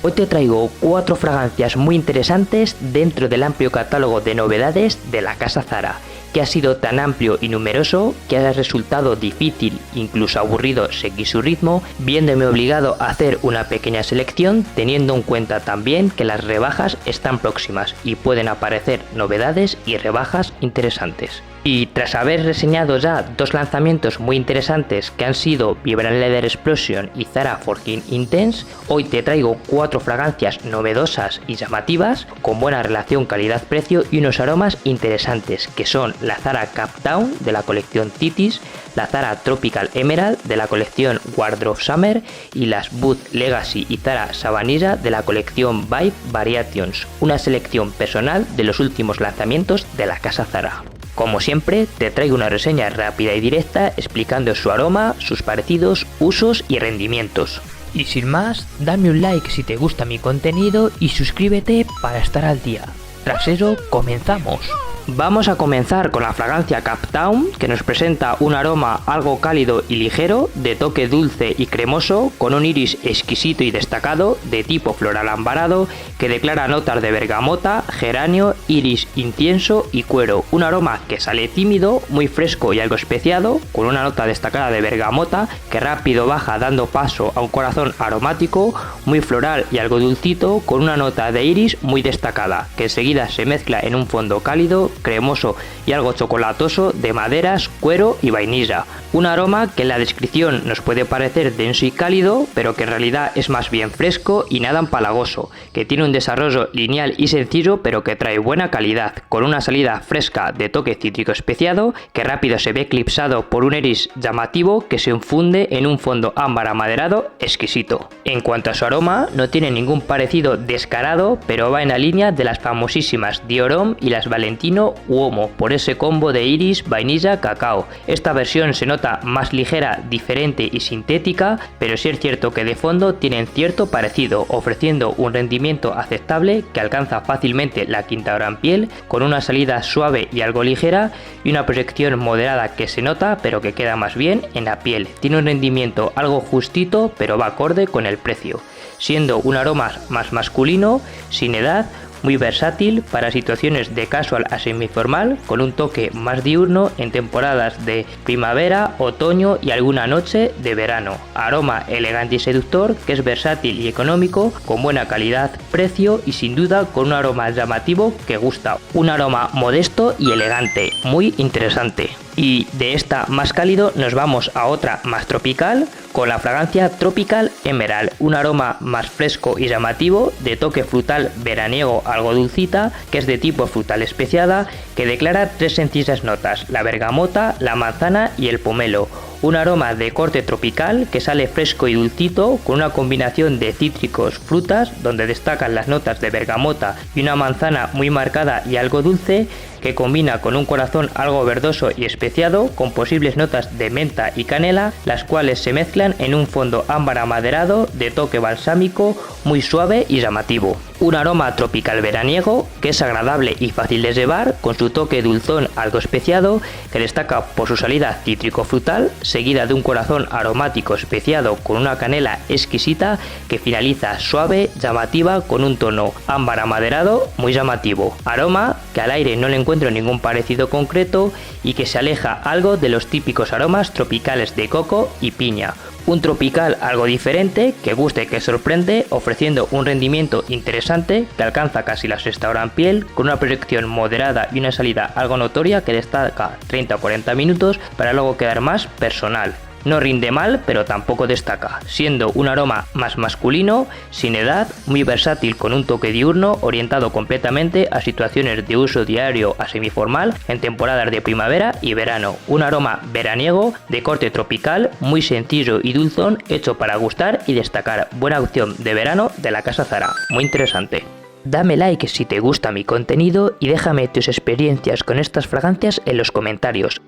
Hoy te traigo 4 fragancias muy interesantes dentro del amplio catálogo de novedades de la casa Zara, que ha sido tan amplio y numeroso que ha resultado difícil, incluso aburrido, seguir su ritmo, viéndome obligado a hacer una pequeña selección, teniendo en cuenta también que las rebajas están próximas y pueden aparecer novedades y rebajas interesantes. Y tras haber reseñado ya 2 lanzamientos muy interesantes que han sido Vibrant Leather Explosion y Zara Forking Intense, hoy te traigo 4 fragancias novedosas y llamativas con buena relación calidad-precio y unos aromas interesantes, que son la Zara Captown de la colección Titis, la Zara Tropical Emerald de la colección Wardrobe Summer y las Boot Legacy y Zara Savanilla de la colección Vibe Variations, una selección personal de los últimos lanzamientos de la casa Zara. Como siempre, te traigo una reseña rápida y directa explicando su aroma, sus parecidos, usos y rendimientos. Y sin más, dame un like si te gusta mi contenido y suscríbete para estar al día. Tras eso, comenzamos. Vamos a comenzar con la fragancia Captown, que nos presenta un aroma algo cálido y ligero, de toque dulce y cremoso, con un iris exquisito y destacado, de tipo floral ambarado, que declara notas de bergamota, geranio, iris incienso y cuero. Un aroma que sale tímido, muy fresco y algo especiado, con una nota destacada de bergamota, que rápido baja dando paso a un corazón aromático, muy floral y algo dulcito, con una nota de iris muy destacada, que enseguida se mezcla en un fondo cálido, cremoso y algo chocolatoso de maderas, cuero y vainilla. Un aroma que en la descripción nos puede parecer denso y cálido, pero que en realidad es más bien fresco y nada empalagoso, que tiene un desarrollo lineal y sencillo, pero que trae buena calidad, con una salida fresca de toque cítrico especiado, que rápido se ve eclipsado por un iris llamativo que se infunde en un fondo ámbar amaderado exquisito. En cuanto a su aroma, no tiene ningún parecido descarado, pero va en la línea de las famosísimas Diorom y las Valentino Uomo, por ese combo de iris, vainilla, cacao. Esta versión se nota más ligera, diferente y sintética, pero sí es cierto que de fondo tienen cierto parecido, ofreciendo un rendimiento aceptable que alcanza fácilmente la quinta hora en piel, con una salida suave y algo ligera y una proyección moderada que se nota pero que queda más bien en la piel. Tiene un rendimiento algo justito, pero va acorde con el precio, siendo un aroma más masculino, sin edad, muy versátil para situaciones de casual a semiformal, con un toque más diurno en temporadas de primavera, otoño y alguna noche de verano. Aroma elegante y seductor, que es versátil y económico, con buena calidad, precio y sin duda con un aroma llamativo que gusta. Un aroma modesto y elegante, muy interesante. Y de esta más cálido nos vamos a otra más tropical, con la fragancia Tropical Emerald, un aroma más fresco y llamativo, de toque frutal veraniego algo dulcita, que es de tipo frutal especiada, que declara 3 sencillas notas: la bergamota, la manzana y el pomelo. Un aroma de corte tropical que sale fresco y dulcito, con una combinación de cítricos, frutas, donde destacan las notas de bergamota y una manzana muy marcada y algo dulce, que combina con un corazón algo verdoso y especiado, con posibles notas de menta y canela, las cuales se mezclan en un fondo ámbar amaderado de toque balsámico, muy suave y llamativo. Un aroma tropical veraniego que es agradable y fácil de llevar, con su toque dulzón algo especiado, que destaca por su salida cítrico-frutal, seguida de un corazón aromático especiado con una canela exquisita, que finaliza suave, llamativa, con un tono ámbar amaderado muy llamativo. Aroma que al aire no le encuentro ningún parecido concreto y que se aleja algo de los típicos aromas tropicales de coco y piña. Un tropical algo diferente, que gusta y que sorprende, ofreciendo un rendimiento interesante que alcanza casi la sexta hora en piel, con una proyección moderada y una salida algo notoria que destaca 30 o 40 minutos para luego quedar más personal. No rinde mal, pero tampoco destaca, siendo un aroma más masculino, sin edad, muy versátil, con un toque diurno, orientado completamente a situaciones de uso diario a semiformal en temporadas de primavera y verano. Un aroma veraniego de corte tropical, muy sencillo y dulzón, hecho para gustar y destacar. Buena opción de verano de la casa Zara, muy interesante. Dame like si te gusta mi contenido y déjame tus experiencias con estas fragancias en los comentarios.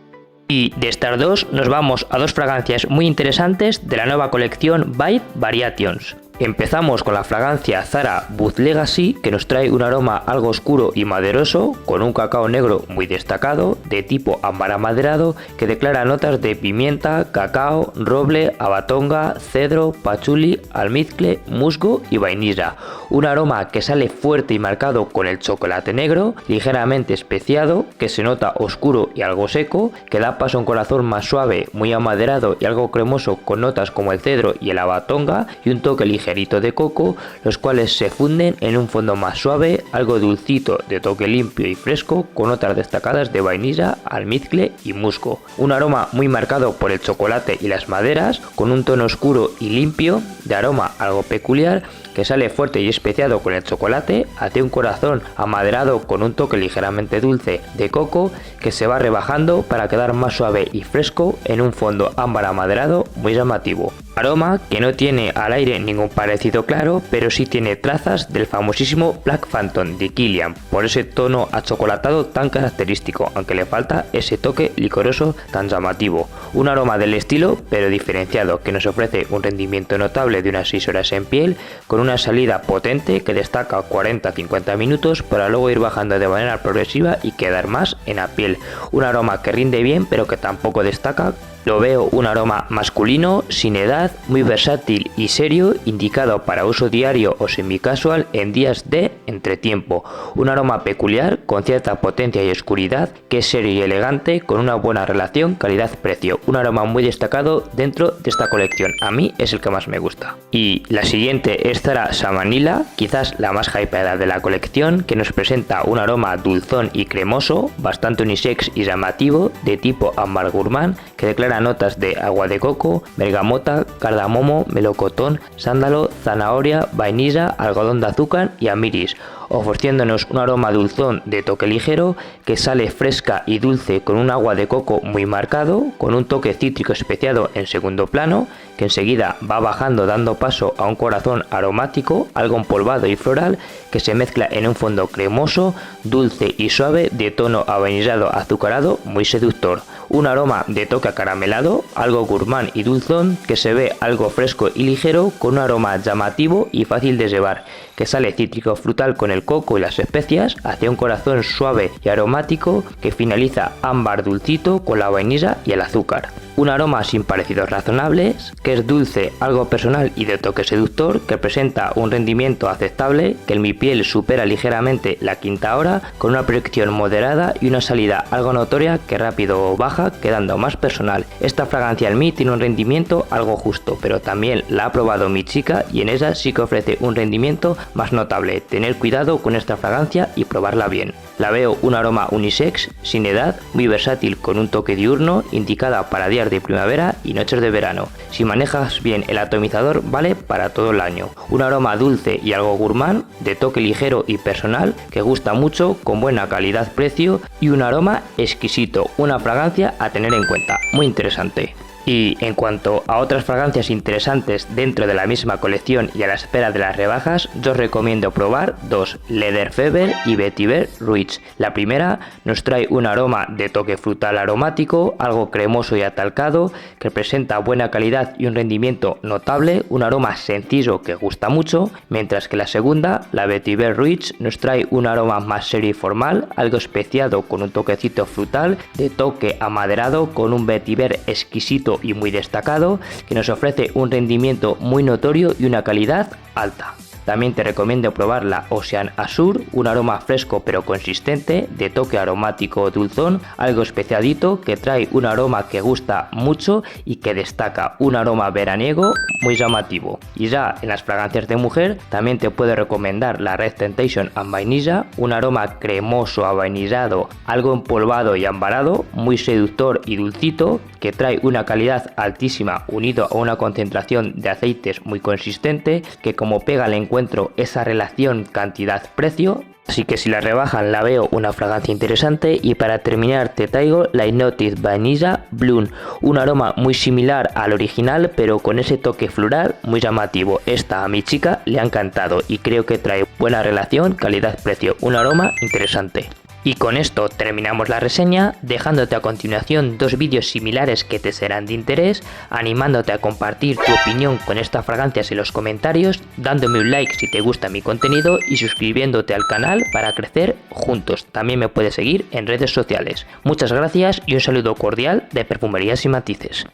Y de estas 2 nos vamos a 2 fragancias muy interesantes de la nueva colección Vibe Variations. Empezamos con la fragancia Zara Bud Legacy, que nos trae un aroma algo oscuro y maderoso, con un cacao negro muy destacado, de tipo ámbar amaderado, que declara notas de pimienta, cacao, roble, abatonga, cedro, pachuli, almizcle, musgo y vainilla. Un aroma que sale fuerte y marcado con el chocolate negro, ligeramente especiado, que se nota oscuro y algo seco, que da paso a un corazón más suave, muy amaderado y algo cremoso, con notas como el cedro y el abatonga, y un toque ligerito de coco, los cuales se funden en un fondo más suave, algo dulcito de toque limpio y fresco, con notas destacadas de vainilla, almizcle y musgo. Un aroma muy marcado por el chocolate y las maderas, con un tono oscuro y limpio, de aroma algo peculiar, que sale fuerte y especiado con el chocolate, hacia un corazón amaderado con un toque ligeramente dulce de coco, que se va rebajando para quedar más suave y fresco en un fondo ámbar amaderado muy llamativo. Aroma que no tiene al aire ningún parecido claro, pero sí tiene trazas del famosísimo Black Phantom de Kilian, por ese tono achocolatado tan característico, aunque le falta ese toque licoroso tan llamativo. Un aroma del estilo, pero diferenciado, que nos ofrece un rendimiento notable de unas 6 horas en piel, con una salida potente que destaca 40-50 minutos para luego ir bajando de manera progresiva y quedar más en la piel. Un aroma que rinde bien, pero que tampoco destaca. Lo veo un aroma masculino, sin edad, muy versátil y serio, indicado para uso diario o semi-casual en días de entretiempo. Un aroma peculiar, con cierta potencia y oscuridad, que es serio y elegante, con una buena relación calidad-precio. Un aroma muy destacado dentro de esta colección. A mí es el que más me gusta. Y la siguiente es Zara Samanila, quizás la más hypeada de la colección, que nos presenta un aroma dulzón y cremoso, bastante unisex y llamativo, de tipo ámbar gourmand, que declara notas de agua de coco, bergamota, cardamomo, melocotón, sándalo, zanahoria, vainilla, algodón de azúcar y amiris, ofreciéndonos un aroma dulzón de toque ligero, que sale fresca y dulce con un agua de coco muy marcado, con un toque cítrico especiado en segundo plano, que enseguida va bajando dando paso a un corazón aromático, algo empolvado y floral, que se mezcla en un fondo cremoso, dulce y suave, de tono avainillado azucarado muy seductor. Un aroma de toque acaramelado, algo gourmand y dulzón, que se ve algo fresco y ligero, con un aroma llamativo y fácil de llevar, que sale cítrico frutal con el coco y las especias, hacia un corazón suave y aromático, que finaliza ámbar dulcito con la vainilla y el azúcar. Un aroma sin parecidos razonables, que es dulce, algo personal y de toque seductor, que presenta un rendimiento aceptable, que en mi piel supera ligeramente la quinta hora, con una proyección moderada y una salida algo notoria que rápido baja, quedando más personal. Esta fragancia en mí tiene un rendimiento algo justo, pero también la ha probado mi chica y en ella sí que ofrece un rendimiento más notable. Tener cuidado con esta fragancia y probarla bien. La veo un aroma unisex, sin edad, muy versátil, con un toque diurno, indicada para días de primavera y noches de verano. Si manejas bien el atomizador, vale para todo el año. Un aroma dulce y algo gourmand, de toque ligero y personal, que gusta mucho, con buena calidad-precio y un aroma exquisito. Una fragancia a tener en cuenta, muy interesante. Y en cuanto a otras fragancias interesantes dentro de la misma colección y a la espera de las rebajas, yo os recomiendo probar dos, Lederfeber y Vetiver Rich. La primera nos trae un aroma de toque frutal aromático, algo cremoso y atalcado, que presenta buena calidad y un rendimiento notable, un aroma sencillo que gusta mucho, mientras que la segunda, la Vetiver Rich, nos trae un aroma más serio y formal, algo especiado con un toquecito frutal, de toque amaderado, con un vetiver exquisito y muy destacado, que nos ofrece un rendimiento muy notorio y una calidad alta. También te recomiendo probar la Ocean Azure, un aroma fresco pero consistente, de toque aromático dulzón, algo especiadito, que trae un aroma que gusta mucho y que destaca, un aroma veraniego muy llamativo. Y ya en las fragancias de mujer, también te puedo recomendar la Red Temptation and Vainilla, un aroma cremoso avainillado, algo empolvado y ambarado, muy seductor y dulcito, que trae una calidad altísima unido a una concentración de aceites muy consistente, que como pega al encuentro esa relación cantidad-precio. Así que si la rebajan, la veo una fragancia interesante. Y para terminar te traigo la Hypnotic Vanilla Bloom, un aroma muy similar al original pero con ese toque floral muy llamativo. Esta a mi chica le ha encantado y creo que trae buena relación calidad-precio, un aroma interesante. Y con esto terminamos la reseña, dejándote a continuación dos vídeos similares que te serán de interés, animándote a compartir tu opinión con estas fragancias en los comentarios, dándome un like si te gusta mi contenido y suscribiéndote al canal para crecer juntos. También me puedes seguir en redes sociales. Muchas gracias y un saludo cordial de Perfumerías y Matices.